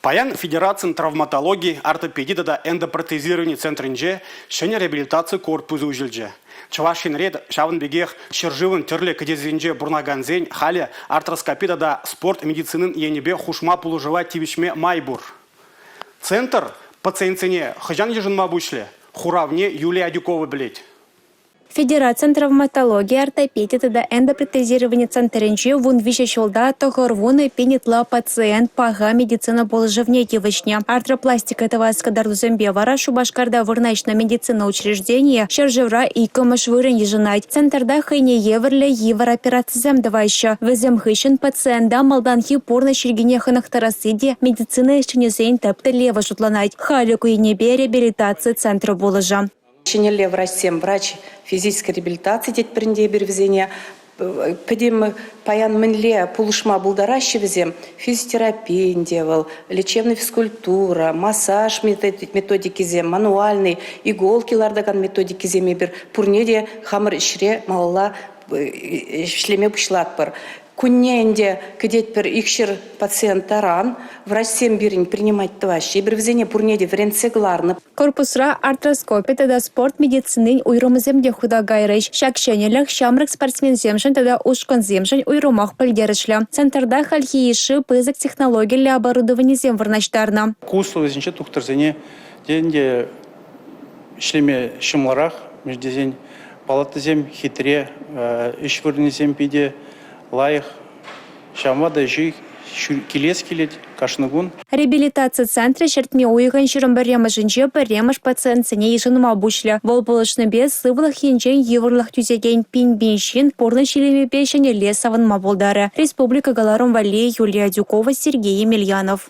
Паян Федерациян травматологии, ортопедии да эндопротезирования центринже шене реабилитации корпузы ужilже. Чавашин ред шавын бегех шерживын терле кедезинже бурнаганзень хали артроскопия да спорт медицинын енебе хушма пулужева тивишме майбур. Центр пациентине хыжан ежынма бушле, хуравне Юлия Дюкова блеть. Федерация травматологии, ортопедии да эндопротезирования центринче вун вещещолда тохорвуны пенетла пациент пага медицина положевне девочня. Артропластика этого аскадарлузембе вара шубашкарда вырначна медицина учреждения шержевра и камашвырын еженать. Центрда хайне еверле евер операциям давайща. Везем хыщен пациента малданхи порно щергенеханах тарасиди медицина ищенезень тепте лево шутланать. Халюку и небе реабилитации центра положа. Чинеле врач физической реабилитации деть пренде бервзения. Пойдем паян менле полушма булдаращи везем физиотерапия делал, лечебная физкультура, массаж методики зем, мануальный, иголки лардаган методики земебер, пурнеде хамр шре малла шлеме пушлатпар. Кунненде кедетпер икшер пациентаран врач сембирин принимать тващи бервзения пурнеде вренцегларны. Корпусра артроскопия тогда спорт медицины уйрумземде худа гайрыш шакшенелях шамрак спортсмен земшен тогда ушкон земшен уйрумах польдерышля. Центрда хальхииши пызык технологий для оборудования земварначтарна. Куслы зенче тухтарзене денде шлеме шимларах междезень палаты зем хитре ишвырни зем пиде лайх шамада жи келес келет кашныгун. Реабилитация центра чертме уйган широмбарема жинче паремаш пациентсене ишынма бушля. Волполышны без сывлах хинчен еврлах тюзеген пинбиншин порно шилеми пешене лесован мабулдары. Республика Галарум Вале Юлия Дюкова, Сергей Емельянов.